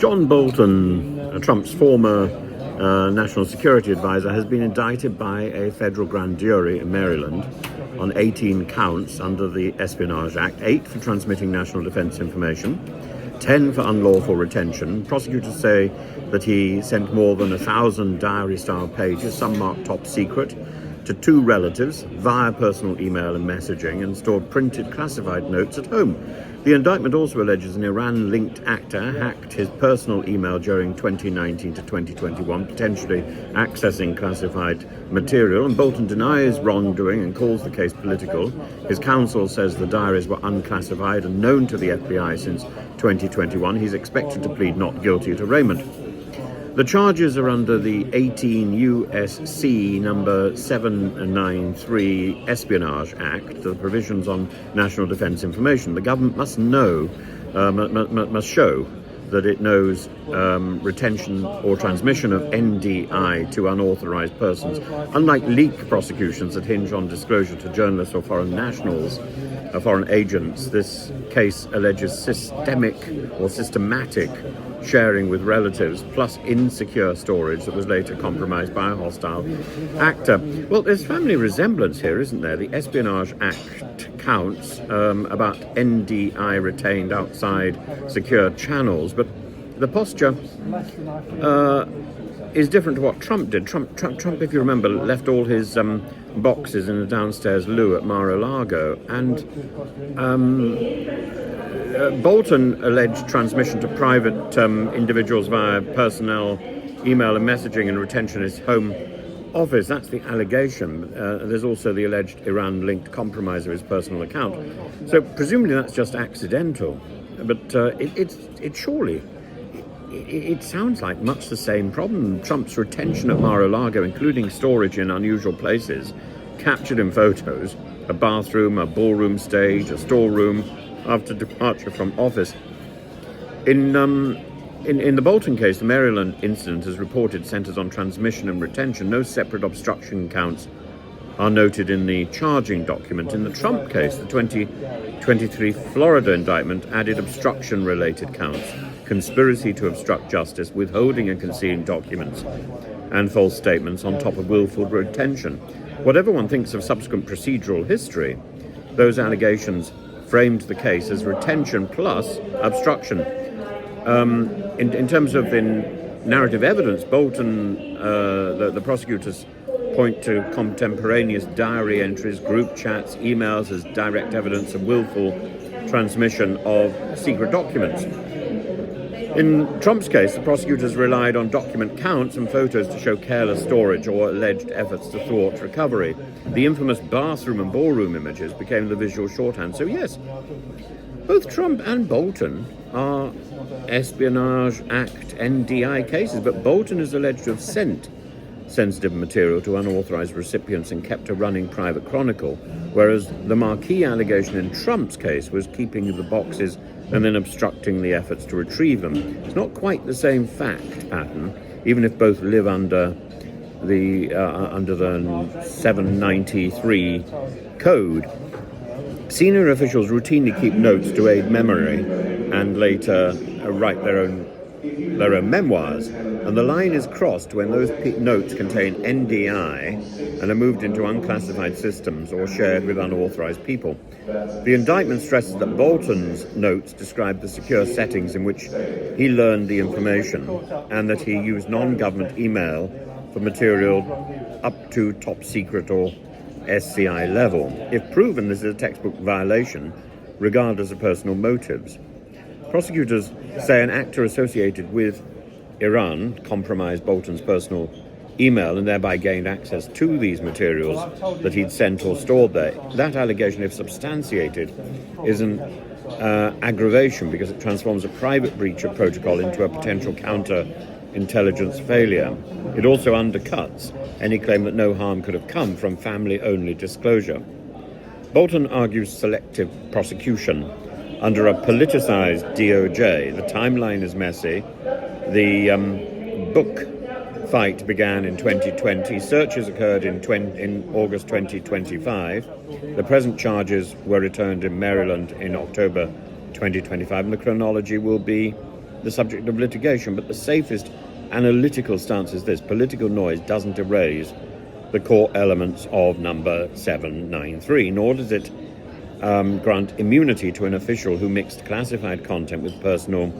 John Bolton, Trump's former national security advisor, has been indicted by a federal grand jury in Maryland on 18 counts under the Espionage Act, 8 for transmitting national defense information, 10 for unlawful retention. Prosecutors say that he sent more than 1,000 diary-style pages, some marked top secret, to 2 relatives via personal email and messaging, and stored printed classified notes at home. The indictment also alleges an Iran-linked actor hacked his personal email during 2019 to 2021, potentially accessing classified material, and Bolton denies wrongdoing and calls the case political. His counsel says the diaries were unclassified and known to the FBI since 2021. He's expected to plead not guilty to arraignment. The charges are under the 18 U.S.C. number 793 Espionage Act, the provisions on national defense information. The government must show that it knows retention or transmission of NDI to unauthorized persons. Unlike leak prosecutions that hinge on disclosure to journalists or foreign nationals, foreign agents, this case alleges systemic or systematic sharing with relatives, plus insecure storage that was later compromised by a hostile actor. Well, there's family resemblance here, isn't there? The Espionage Act counts about NDI retained outside secure channels, but the posture is different to what Trump did. Trump, if you remember, left all his boxes in a downstairs loo at Mar-a-Lago, and Bolton alleged transmission to private individuals via personnel, email and messaging, and retention in his home office. That's the allegation. There's also the alleged Iran-linked compromise of his personal account. So presumably that's just accidental, but it surely sounds like much the same problem. Trump's retention at Mar-a-Lago, including storage in unusual places, captured in photos, a bathroom, a ballroom stage, a storeroom, after departure from office. In the Bolton case, the Maryland incident, as reported, centers on transmission and retention. No separate obstruction counts are noted in the charging document. In the Trump case, the 2023 Florida indictment added obstruction-related counts: conspiracy to obstruct justice, withholding and concealing documents, and false statements on top of willful retention. Whatever one thinks of subsequent procedural history, those allegations framed the case as retention plus obstruction. In terms of the narrative evidence, Bolton, the prosecutors point to contemporaneous diary entries, group chats, emails as direct evidence of willful transmission of secret documents. In Trump's case, the prosecutors relied on document counts and photos to show careless storage or alleged efforts to thwart recovery. The infamous bathroom and ballroom images became the visual shorthand. So yes, both Trump and Bolton are Espionage Act NDI cases, but Bolton is alleged to have sent sensitive material to unauthorized recipients and kept a running private chronicle, whereas the marquee allegation in Trump's case was keeping the boxes and then obstructing the efforts to retrieve them. It's not quite the same fact pattern, even if both live under the 793 code. Senior officials routinely keep notes to aid memory and later write their own memoirs, and the line is crossed when those notes contain NDI and are moved into unclassified systems or shared with unauthorized people. The indictment stresses that Bolton's notes describe the secure settings in which he learned the information, and that he used non-government email for material up to top secret or SCI level. If proven, this is a textbook violation, regardless of personal motives. Prosecutors say an actor associated with Iran compromised Bolton's personal email and thereby gained access to these materials that he'd sent or stored there. That allegation, if substantiated, is an aggravation because it transforms a private breach of protocol into a potential counter-intelligence failure. It also undercuts any claim that no harm could have come from family-only disclosure. Bolton argues selective prosecution under a politicized DOJ. The timeline is messy. The book fight began in 2020. Searches occurred in August 2025. The present charges were returned in Maryland in October 2025, and the chronology will be the subject of litigation. But the safest analytical stance is this: political noise doesn't erase the core elements of number 793, nor does it grant immunity to an official who mixed classified content with personal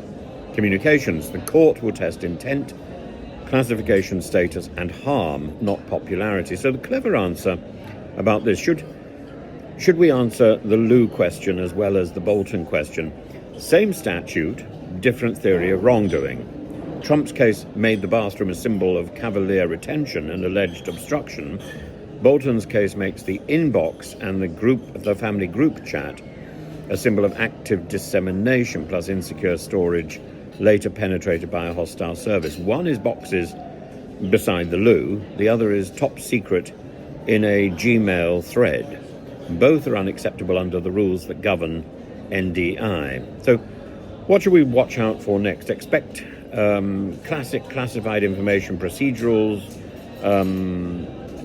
communications. The court will test intent, classification status, and harm, not popularity. So the clever answer about this, should we answer the Lew question as well as the Bolton question? Same statute, different theory of wrongdoing. Trump's case made the bathroom a symbol of cavalier retention and alleged obstruction. Bolton's case makes the inbox and the family group chat a symbol of active dissemination plus insecure storage, later penetrated by a hostile service. One is boxes beside the loo, the other is top secret in a Gmail thread. Both are unacceptable under the rules that govern NDI. So what should we watch out for next? Expect classic classified information procedurals,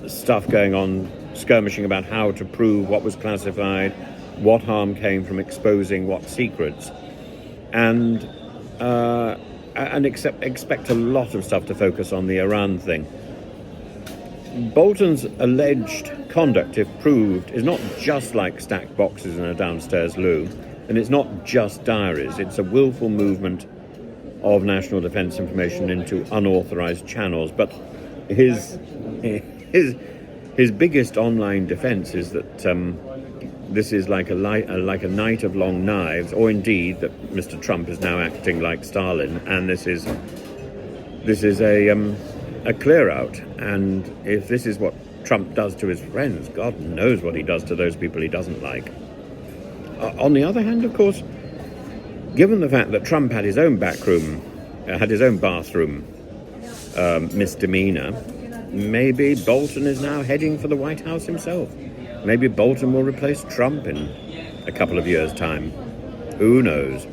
stuff going on, skirmishing about how to prove what was classified, what harm came from exposing what secrets, and expect a lot of stuff to focus on the Iran thing. Bolton's alleged conduct, if proved, is not just like stacked boxes in a downstairs loo, and it's not just diaries. It's a willful movement of national defense information into unauthorized channels. But his biggest online defense is that this is like a night of long knives, or indeed that Mr. Trump is now acting like Stalin, and this is a clear out. And if this is what Trump does to his friends, God knows what he does to those people he doesn't like. On the other hand, of course, given the fact that Trump had his own bathroom misdemeanor, maybe Bolton is now heading for the White House himself. Maybe Bolton will replace Trump in a couple of years' time. Who knows?